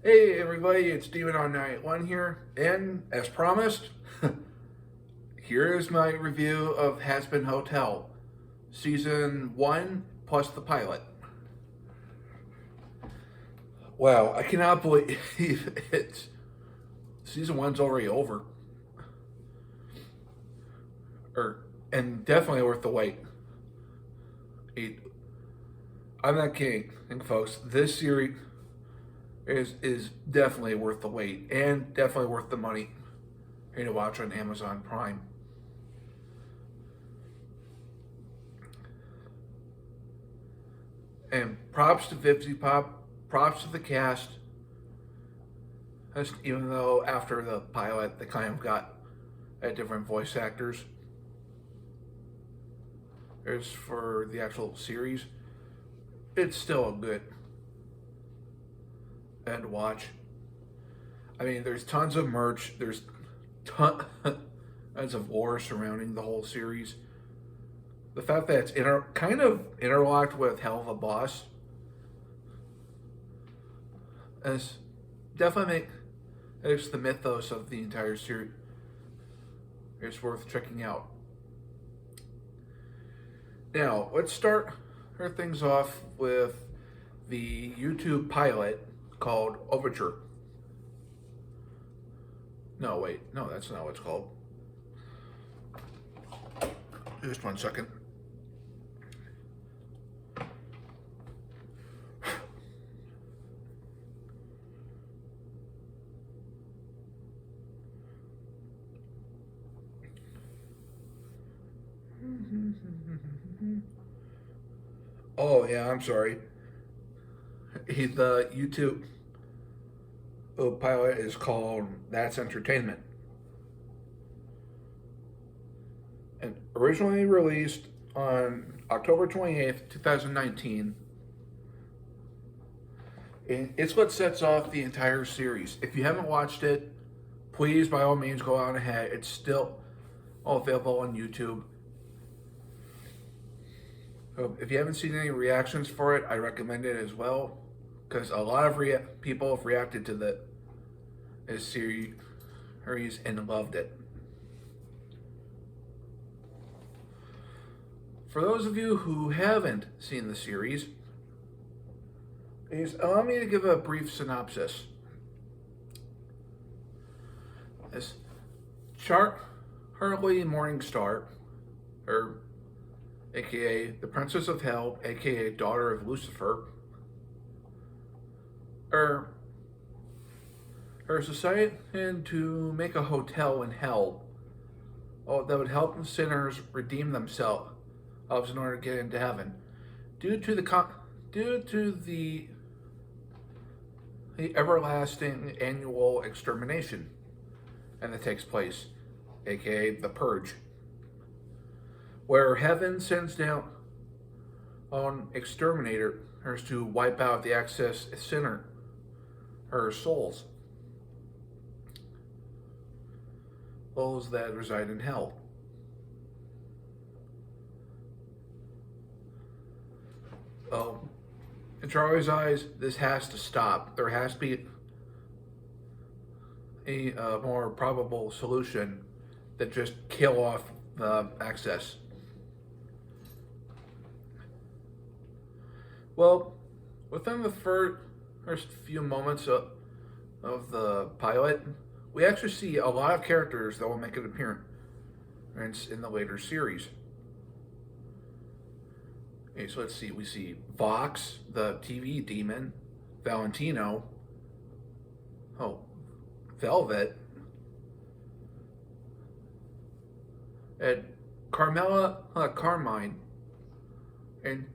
Hey everybody, it's Demon on Night 1 here, and as promised, here is my review of Hazbin Hotel, Season 1 plus the pilot. Wow, I cannot believe it's Season 1's already over. And definitely worth the wait. I'm not kidding, folks. This series is definitely worth the wait and definitely worth the money to watch on Amazon Prime. And props to Vipsy Pop, props to the cast. Even though after the pilot they kind of got different voice actors as for the actual series, it's still a good and watch. I mean, there's tons of merch. There's tons of lore surrounding the whole series. The fact that it's kind of interlocked with Hell of a Boss is definitely makes the mythos of the entire series is worth checking out. Now, let's start things off with the YouTube pilot called Overture. No, wait. No, that's not what it's called. Just one second. Oh, yeah, I'm sorry. The YouTube pilot is called That's Entertainment. And originally released on October 28th, 2019. And it's what sets off the entire series. If you haven't watched it, please, by all means, go on ahead. It's still available on YouTube. So if you haven't seen any reactions for it, I recommend it as well, because a lot of people have reacted to this series and loved it. For those of you who haven't seen the series, please allow me to give a brief synopsis. As Charlie Morningstar, or aka the Princess of Hell, aka daughter of Lucifer, her society to make a hotel in hell that would help sinners redeem themselves in order to get into heaven. Due to the everlasting annual extermination and that takes place, aka the Purge, where heaven sends down on exterminators to wipe out the excess sinner or souls, those that reside in hell. In Charlie's eyes, this has to stop. There has to be a more probable solution than just kill off the excess. Well, within the first few moments of the pilot, we actually see a lot of characters that will make an appearance in the later series. Okay, so let's see. We see Vox, the TV demon, Valentino, Velvet, and Carmine, and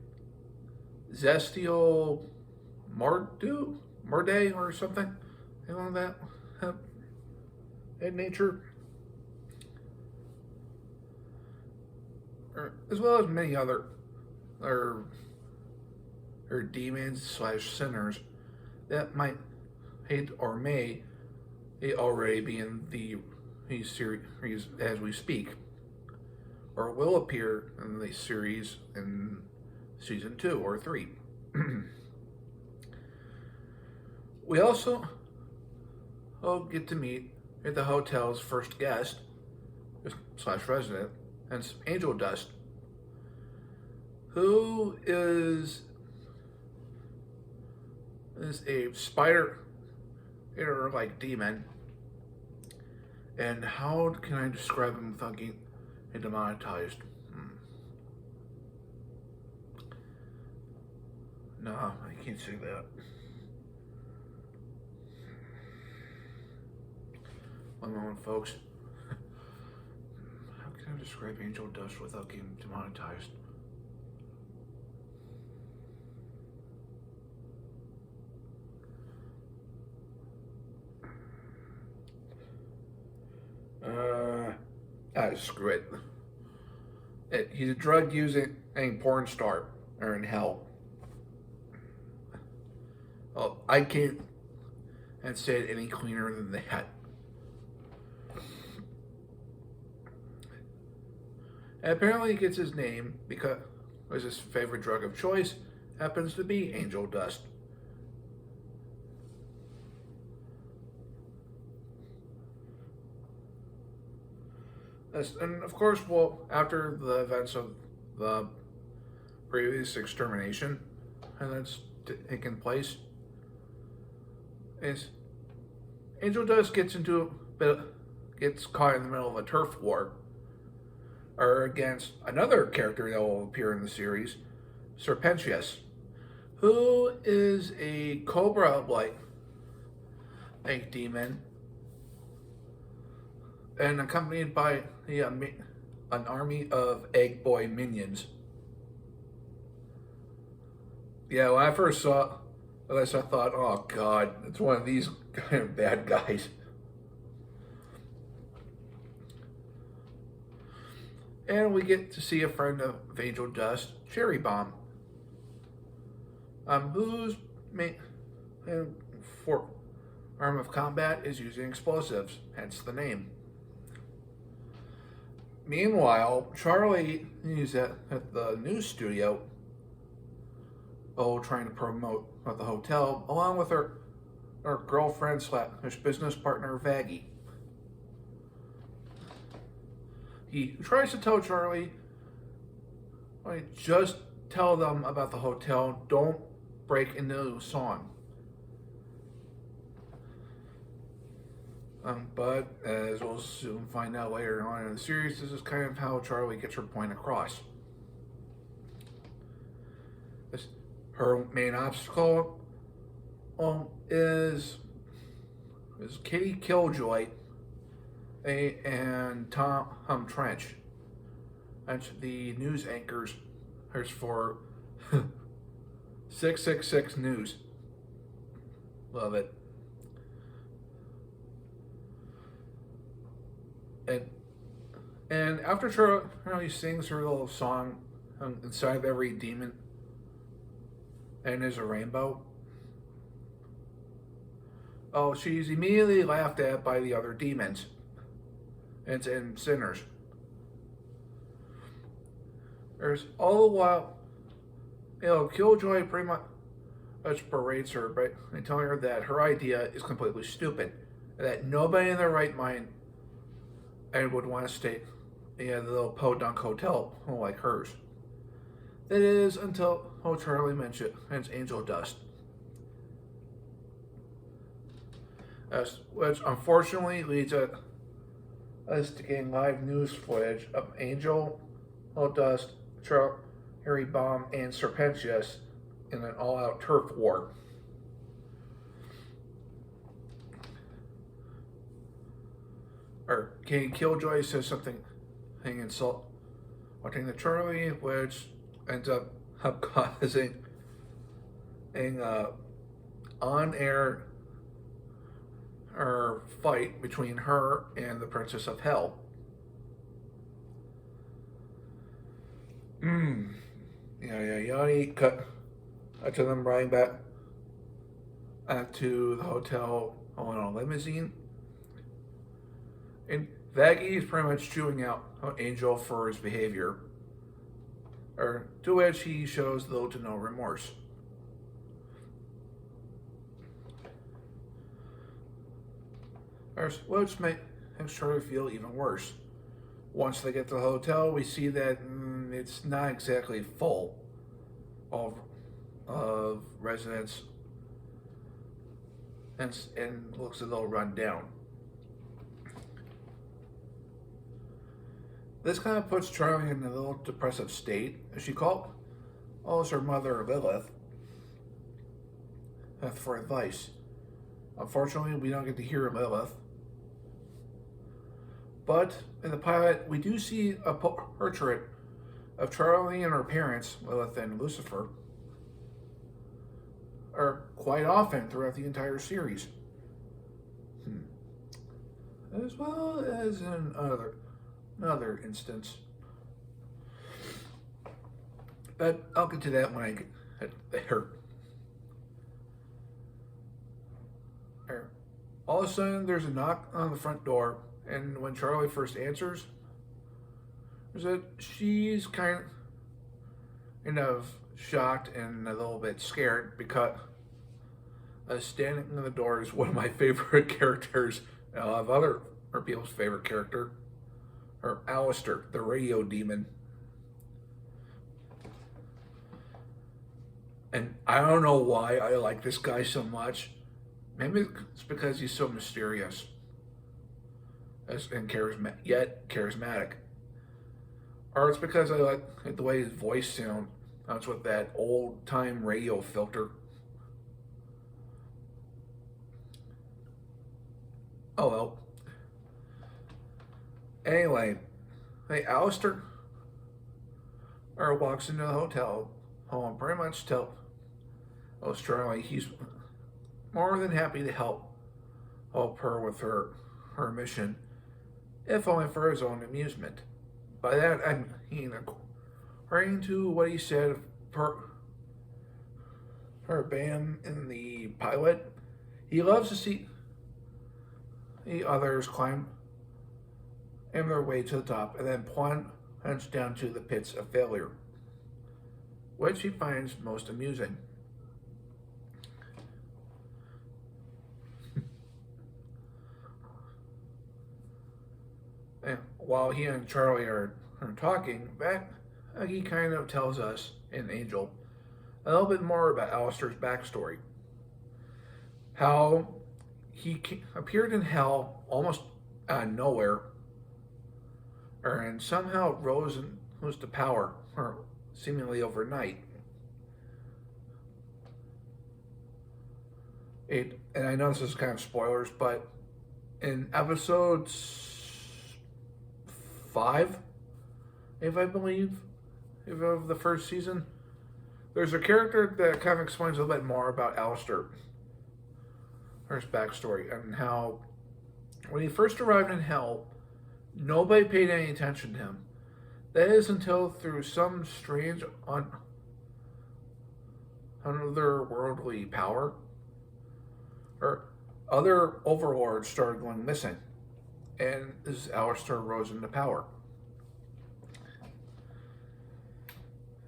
Zestiel Morde or something, along that in nature, as well as many other or demons / sinners that might hate or may already be in the series as we speak, or will appear in the series in season 2 or 3. We also get to meet the hotel's first guest slash resident, and it's Angel Dust, who is a spider like demon. And how can I describe him without getting demonetized? No, I can't say that. One moment, folks. How can I describe Angel Dust without getting demonetized? Screw it. He's a drug using porn star or in hell. Oh, I can't say it any cleaner than that. And apparently he gets his name because his favorite drug of choice happens to be Angel Dust. And of course, well, after the events of the previous extermination and that's taken place, is Angel Dust gets caught in the middle of a turf war, or against another character that will appear in the series, Serpentius, who is a cobra-like demon, and accompanied by an army of Egg Boy minions. Yeah, when I first saw this, I thought, oh god, it's one of these kind of bad guys. And we get to see a friend of Angel Dust, Cherry Bomb, whose main form of combat is using explosives, hence the name. Meanwhile, Charlie is at the news studio, trying to promote the hotel, along with her girlfriend slash business partner, Vaggie. He tries to tell Charlie, just tell them about the hotel, don't break into a song. But as we'll soon find out later on in the series, this is kind of how Charlie gets her point across. Her main obstacle is Kitty Killjoy and Tom Trench. That's the news anchors for 666 News. Love it. And after Charlie sings her little song inside of every demon and is a rainbow, she's immediately laughed at by the other demons and sinners. There's all the while, Killjoy pretty much berates her by telling her that her idea is completely stupid, and that nobody in their right mind would want to stay in the little podunk hotel like hers. That is until Charlie mentions Angel Dust, which unfortunately leads us to getting live news footage of Angel Dust, Cherry Bomb, and Serpentius in an all-out turf war. Or Killjoy says something insulting to Charlie, which ends up causing an on-air fight between her and the Princess of Hell. Cut to them riding back to the hotel in a limousine. And Vaggie is pretty much chewing out Angel for his behavior, to which he shows little to no remorse. Which makes Charlie feel even worse. Once they get to the hotel, we see that it's not exactly full of residents and looks a little run down. This kind of puts Charlie in a little depressive state. She calls her mother Lilith for advice. Unfortunately, we don't get to hear Lilith. But in the pilot, we do see a portrait of Charlie and her parents, Lilith and Lucifer, are quite often throughout the entire series. As well as in another instance. But I'll get to that when I get there. All of a sudden, there's a knock on the front door, and when Charlie first answers, she's kind of shocked and a little bit scared because standing in the door is one of my favorite characters. A lot of other people's favorite character, or Alistair, the radio demon. And I don't know why I like this guy so much. Maybe it's because he's so mysterious and yet charismatic. Or it's because I like the way his voice sounds. That's with that old-time radio filter. Oh well. Anyway, Alistair walks into the hotel home, pretty much tells Charlie he's more than happy to help her with her mission, if only for his own amusement. By that I mean, according to what he said her band in the pilot, he loves to see the others climb their way to the top and then plunge down to the pits of failure, which he finds most amusing. And while he and Charlie are talking, he kind of tells us in Angel a little bit more about Alistair's backstory. How he appeared in hell almost out of nowhere, and somehow rose to power, or seemingly overnight. And I know this is kind of spoilers, but in episode 5, if I believe, of the first season, there's a character that kind of explains a little bit more about Alistair, his backstory, and how when he first arrived in hell, nobody paid any attention to him. That is until through some strange otherworldly power, or other overlords started going missing, and this Alistair rose into power.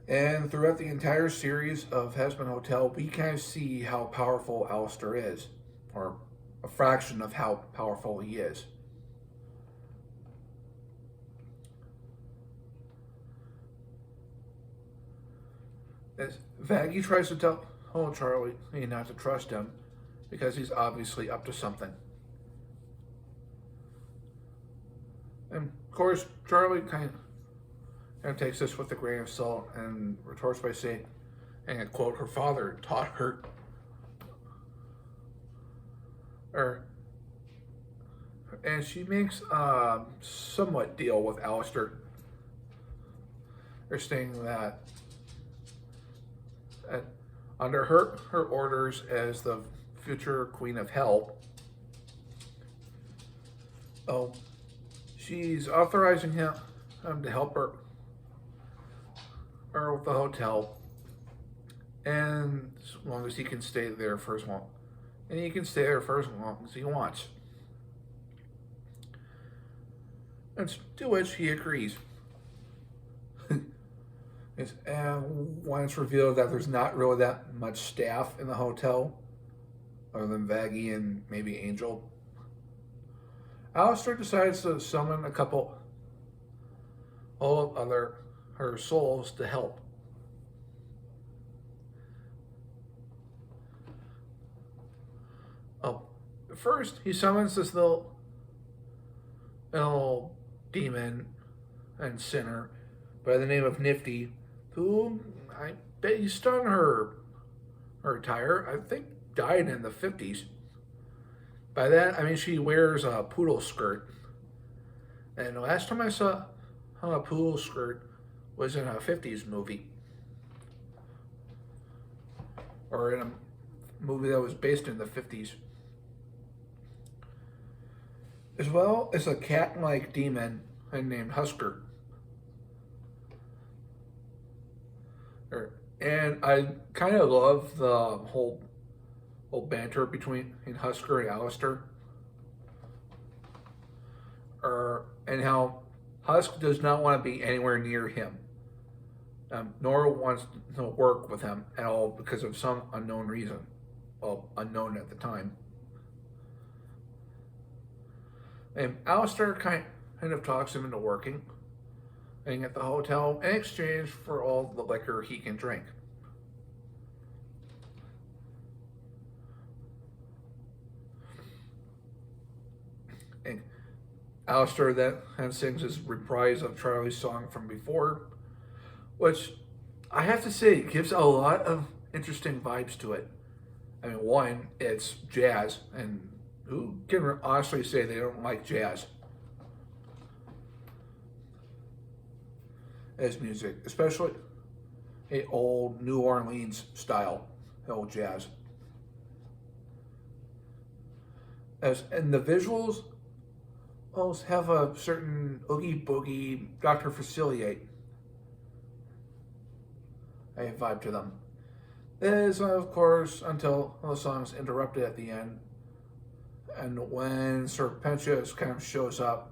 And throughout the entire series of Hazbin Hotel, we kind of see how powerful Alistair is, or a fraction of how powerful he is. As Vaggie tries to tell Charlie not to trust him because he's obviously up to something. And of course, Charlie kind of takes this with a grain of salt and retorts by saying, and I quote, her father taught her, and she makes a somewhat deal with Alistair. They're saying that under her orders as the future Queen of Hell, she's authorizing him to help her with the hotel, and as long as he can stay there for as long, and he can stay there for as long as he wants. And to which he agrees. And when it's revealed that there's not really that much staff in the hotel, other than Vaggie and maybe Angel, Alistair decides to summon a couple all of her souls to help. Oh, first he summons this little demon and sinner by the name of Nifty, who I bet you stunned her attire. I think died in the 50s. By that I mean she wears a poodle skirt. And the last time I saw a poodle skirt was in a 50s movie. Or in a movie that was based in the 50s. As well as a cat-like demon named Husker. And I kind of love the whole banter between Husker and Alistair. And how Husk does not want to be anywhere near him. Nor wants to work with him at all because of some unknown reason. Well, unknown at the time. And Alistair kind of talks him into working and at the hotel in exchange for all the liquor he can drink. And Alistair then sings his reprise of Charlie's song from before, which I have to say gives a lot of interesting vibes to it. I mean, one, it's jazz, and who can honestly say they don't like jazz as music, especially a old New Orleans style old jazz. And the visuals almost have a certain oogie boogie Dr. Facilier a vibe to them. This is, of course, until the song's interrupted at the end, and when Serpentius kind of shows up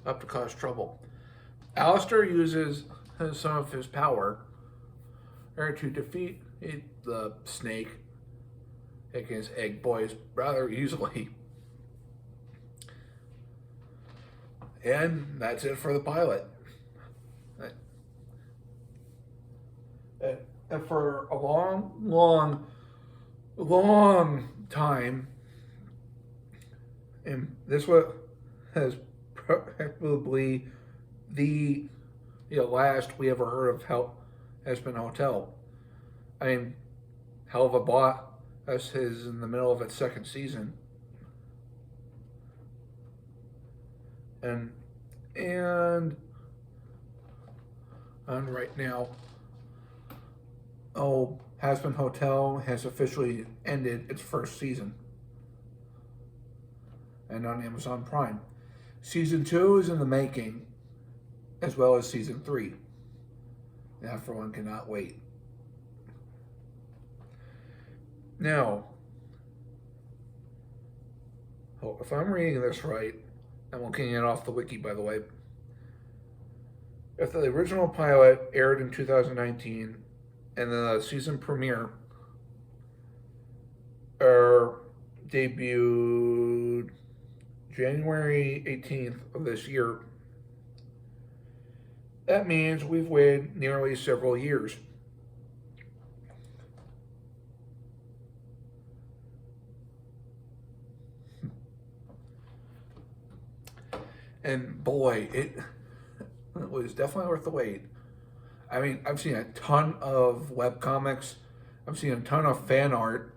to cause trouble. Alistair uses some of his power to defeat the snake against Egg Boys rather easily. And that's it for the pilot. And for a long time, and this has probably the last we ever heard of Hazbin Hotel. I mean, hell of a bought us is in the middle of its second season. And right now, Hazbin Hotel has officially ended its first season. And on Amazon Prime. Season 2 is in the making, as well as Season 3. That for one cannot wait. Now, if I'm reading this right, I'm looking it off the wiki, by the way. If the original pilot aired in 2019, and the season premiere debuted January 18th of this year, that means we've waited nearly several years. And boy, it was definitely worth the wait. I mean, I've seen a ton of webcomics. I've seen a ton of fan art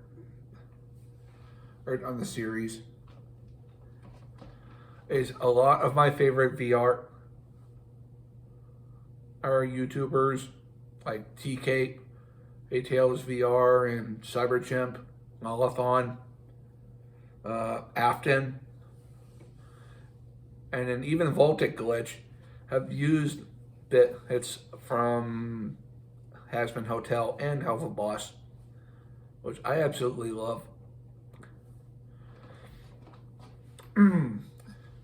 on the series. Is a lot of my favorite VR are YouTubers like TK, A-Tails VR, and Cyberchimp, Malathon, Afton, and then even Voltic Glitch have used bits from Hazbin Hotel and Helva Boss, which I absolutely love.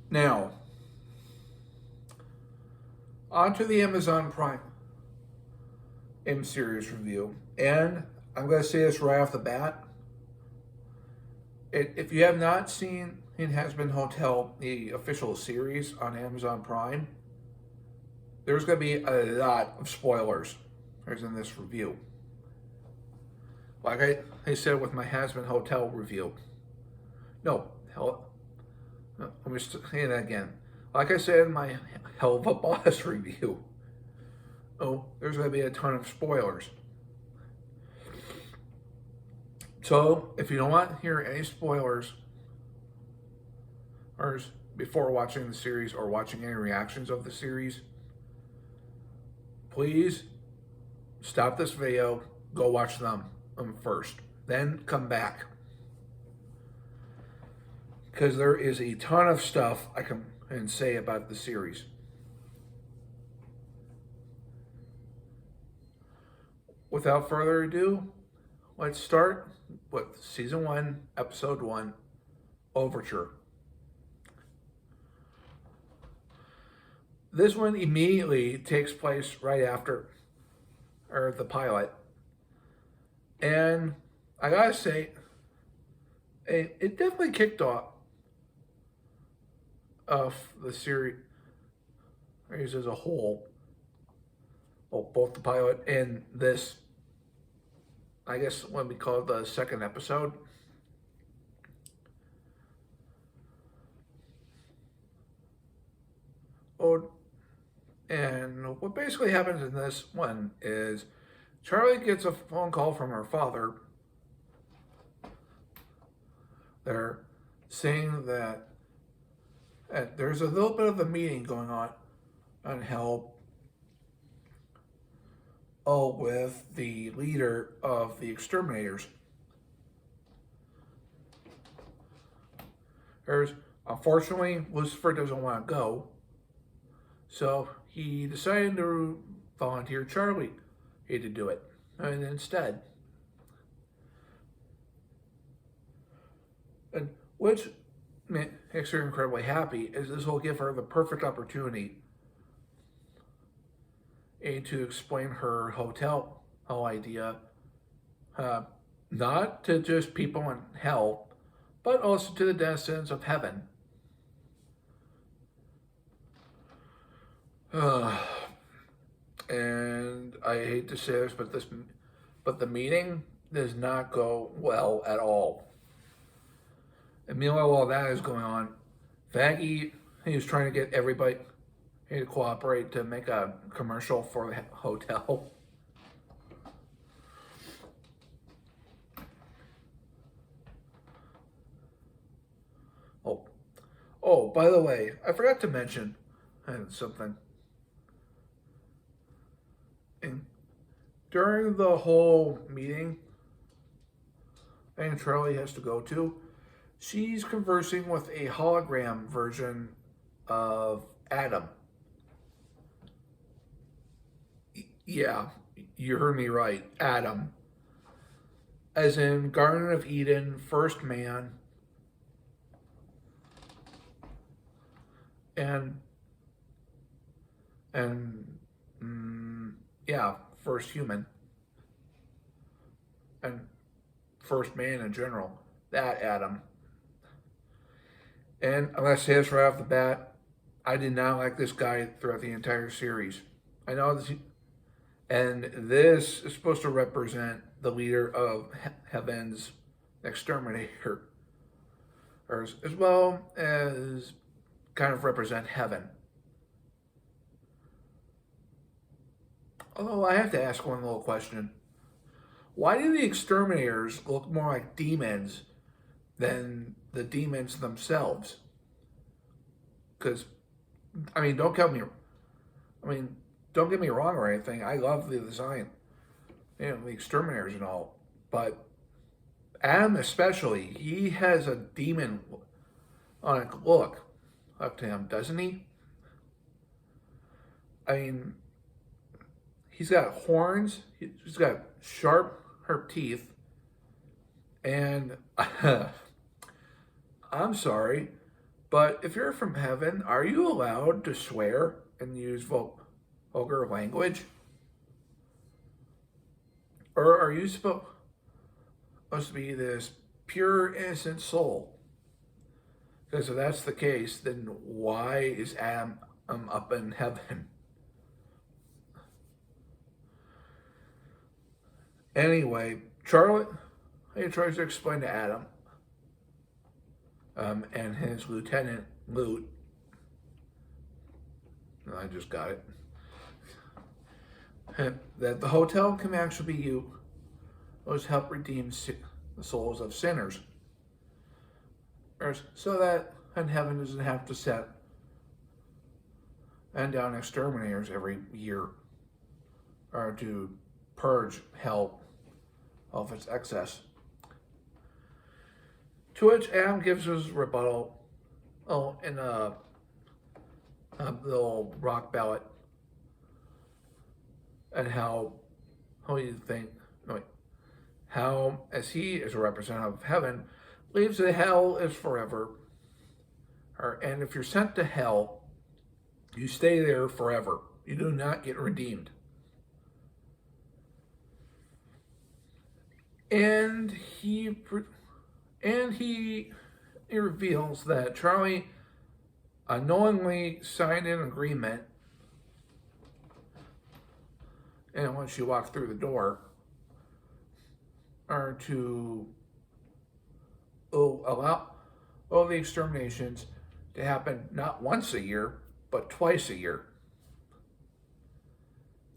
Now, on to the Amazon Prime series review. And I'm going to say this right off the bat. If you have not seen in Hazbin Hotel, the official series on Amazon Prime, there's going to be a lot of spoilers. There's in this review. Like I said with my Hazbin Hotel review. No, hell, let me say that again. Like I said in my Hell of a Boss review. Oh, there's going to be a ton of spoilers. So, if you don't want to hear any spoilers or before watching the series or watching any reactions of the series, please stop this video, go watch them first, then come back. Because there is a ton of stuff I can say about the series. Without further ado, let's start with Season 1, Episode 1, Overture. This one immediately takes place right after the pilot. And I gotta say, it definitely kicked off the series as a whole. Well, both the pilot and this, I guess what we call the second episode. Oh, and what basically happens in this one is Charlie gets a phone call from her father. They're saying that there's a little bit of a meeting going on Hell. With the leader of the exterminators. Unfortunately, Lucifer doesn't want to go, so he decided to volunteer Charlie to do it, and instead, and which makes her incredibly happy, is this will give her the perfect opportunity to explain her hotel idea, not to just people in hell, but also to the denizens of heaven. And I hate to say this, but the meeting does not go well at all. And meanwhile, while that is going on, Faggy, he's trying to get everybody to cooperate to make a commercial for the hotel. Oh, by the way, I forgot to mention something. During the whole meeting and Charlie has to go to, she's conversing with a hologram version of Adam. Yeah, you heard me right. Adam. As in Garden of Eden, first man. And yeah, first human. And first man in general. That Adam. And I'm going to say this right off the bat. I did not like this guy throughout the entire series. I know this. And this is supposed to represent the leader of Heaven's exterminator, as well as kind of represent heaven. Although I have to ask one little question. Why do the exterminators look more like demons than the demons themselves? Because, don't get me wrong or anything. I love the design, the exterminators and all. But Adam especially, he has a demon look up to him, doesn't he? He's got horns. He's got sharp teeth. And I'm sorry, but if you're from heaven, are you allowed to swear and use vulgar language? Or are you supposed to be this pure, innocent soul. Because if that's the case, then why is Adam up in heaven? Anyway, Charlie he tries to explain to Adam and his lieutenant, Lute, I just got it, that the hotel can actually be used to help redeem the souls of sinners, so that in heaven doesn't have to set and down exterminators every year or to purge hell of its excess. To which Adam gives his rebuttal in a little rock ballad, and how you think, how, as he is a representative of heaven, believes that hell is forever, and if you're sent to hell, you stay there forever. You do not get redeemed. And he reveals that Charlie unknowingly signed an agreement, and once you walk through the door, are to allow all the exterminations to happen not once a year, but twice a year.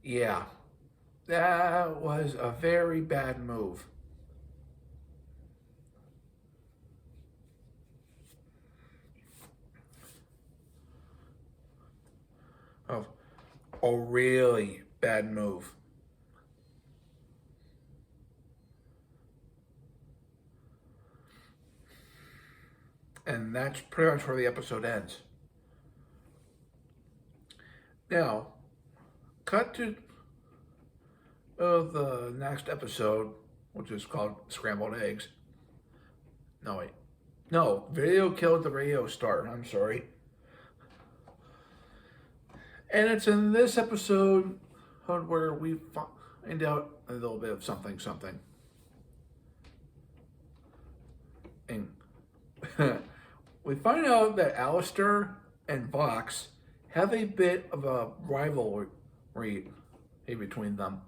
Yeah, that was a very bad move. Oh, a really bad move. And that's pretty much where the episode ends. Now, cut to the next episode, which is called Scrambled Eggs. No, wait. No, Video Killed the Radio Star. I'm sorry. And it's in this episode where we find out a little bit of something. And we find out that Alistair and Vox have a bit of a rivalry between them.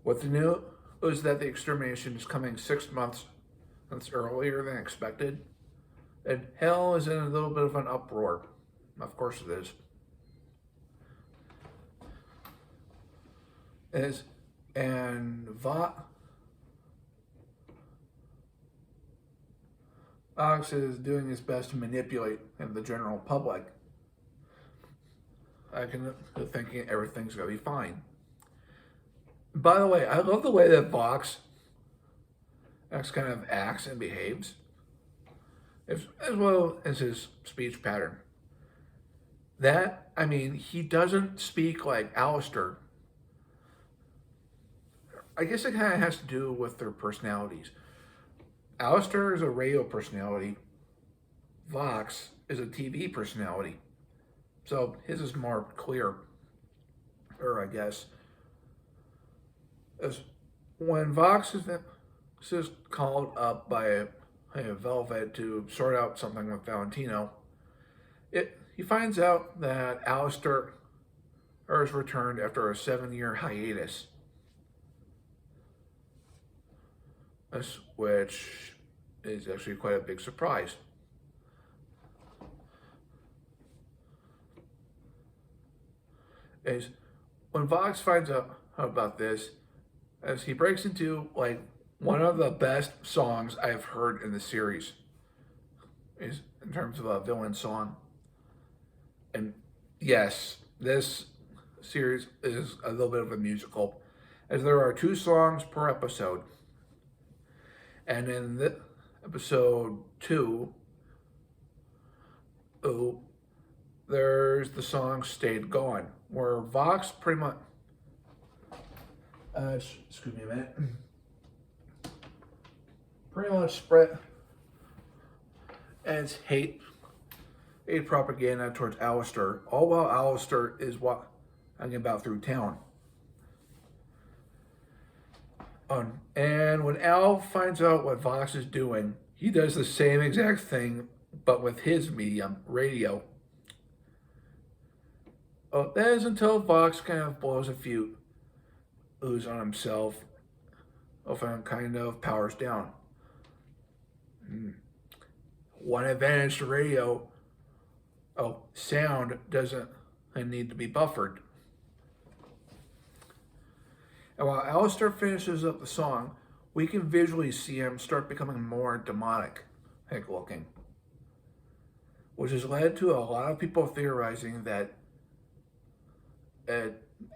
What the news is that the extermination is coming 6 months earlier than expected. And hell is in a little bit of an uproar. Of course it is. And Vox is doing his best to manipulate the general public. Thinking everything's going to be fine. By the way, I love the way that Vox kind of acts and behaves, as well as his speech pattern. He doesn't speak like Alistair. I guess it kind of has to do with their personalities. Alistair is a radio personality. Vox is a TV personality. So his is more clear, I guess. As when Vox is called up by Velvet to sort out something with Valentino, he finds out that Alistair has returned after a 7-year hiatus. Which is actually quite a big surprise. As when Vox finds out about this, as he breaks into one of the best songs I've heard in the series, is in terms of a villain song. And yes, this series is a little bit of a musical, as there are 2 songs per episode. And in the episode 2, there's the song Stayed Gone, where Vox pretty much, excuse me a minute, pretty much spread as hate propaganda towards Alistair, all while Alistair is walking about through town. And when Al finds out what Vox is doing, he does the same exact thing, but with his medium, radio. That is until Vox kind of blows a fuse on himself, and kind of powers down. One advantage to radio, sound doesn't need to be buffered. And while Alistair finishes up the song, we can visually see him start becoming more demonic looking, which has led to a lot of people theorizing that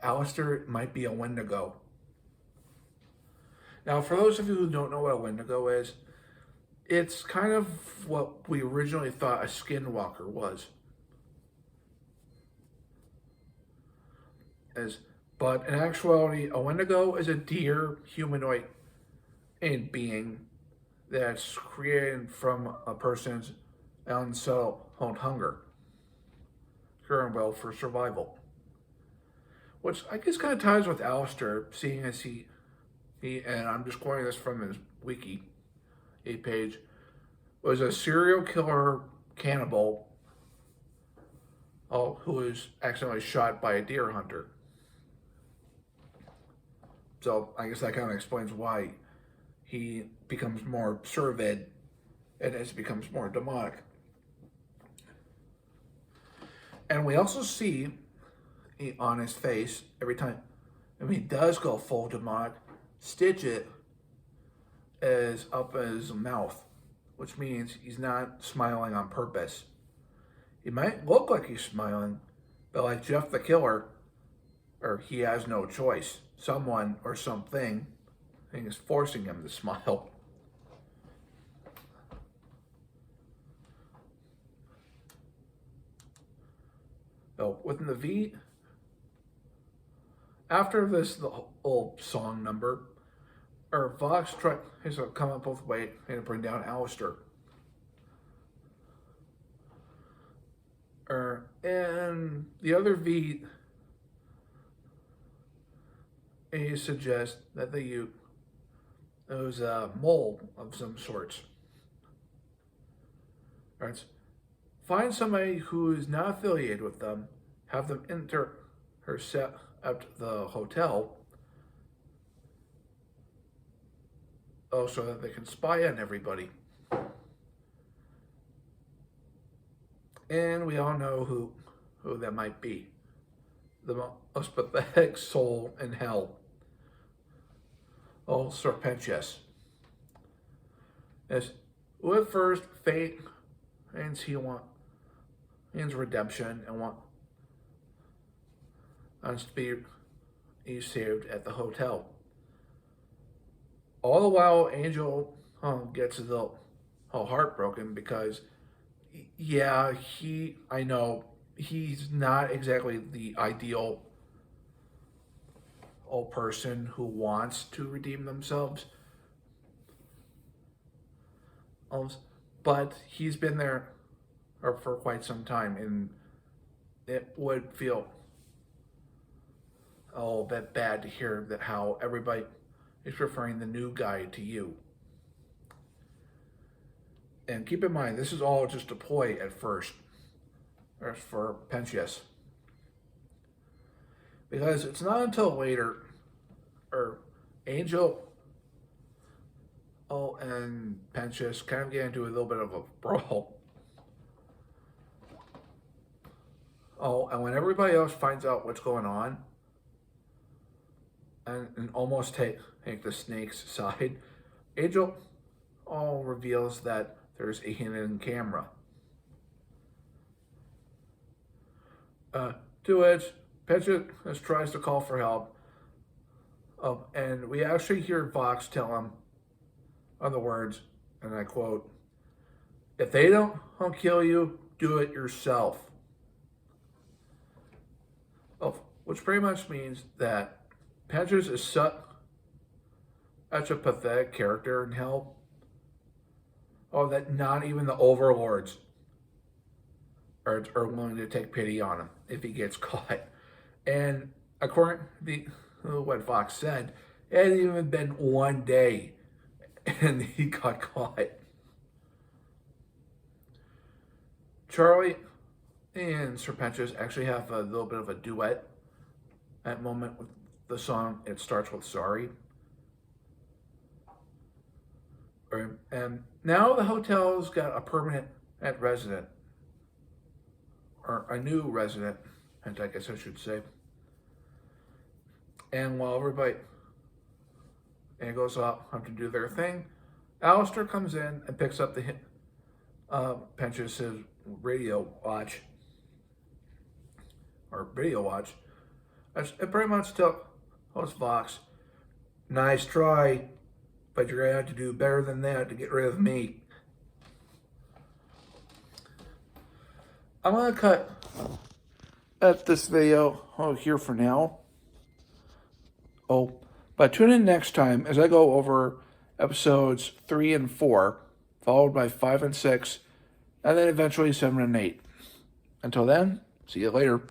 Alistair might be a Wendigo. Now, for those of you who don't know what a Wendigo is, it's kind of what we originally thought a skinwalker was. But in actuality, a Wendigo is a deer humanoid being that's created from a person's unsettled hunger, caring well for survival. Which I guess kind of ties with Alistair, seeing as he and I'm just quoting this from his wiki page, was a serial killer cannibal who was accidentally shot by a deer hunter. So I guess that kind of explains why he becomes more cervid and as becomes more demonic. And we also see on his face every time, he does go full demonic, Stitch is up his mouth, which means he's not smiling on purpose. He might look like he's smiling, but like Jeff the Killer, he has no choice. Someone or something is forcing him to smile. So within the V, after the old song number, Vox has to come up with a way and bring down Alistair. And the other V, he suggests that they use a mole of some sorts. Right? Find somebody who is not affiliated with them, have them enter her set at the hotel, so that they can spy on everybody. And we all know who that might be. The most pathetic soul in hell. Serpentius. As with first fate and and redemption and wants to be saved at the hotel. All the while, Angel gets a little heartbroken because, I know he's not exactly the ideal person who wants to redeem themselves. But he's been there for quite some time, and it would feel a bit bad to hear that how everybody is referring the new guy to you. And keep in mind, this is all just a ploy at first, for Pentius. Because it's not until later, Angel and Pentius kind of get into a little bit of a brawl. And when everybody else finds out what's going on, and almost take the snake's side, Angel reveals that there's a hidden camera. To which Pentius tries to call for help, and we actually hear Vox tell him on the words, and I quote, "If they don't kill you, do it yourself." Which pretty much means that Pentius is such a pathetic character in hell, that not even the overlords are willing to take pity on him if he gets caught. And according to what Vox said, It hadn't even been one day, and he got caught. Charlie and Serpentius actually have a little bit of a duet at the moment with the song. It starts with "Sorry," and now the hotel's got a permanent resident, or a new resident, I guess I should say. And while everybody goes off to do their thing, Alistair comes in and picks up the Pentius's radio watch, or video watch. It pretty much tells Fox, "Nice try, but you're gonna have to do better than that to get rid of me." I'm gonna cut at this video here for now. But tune in next time as I go over episodes 3 and 4, followed by 5 and 6, and then eventually 7 and 8. Until then, see you later.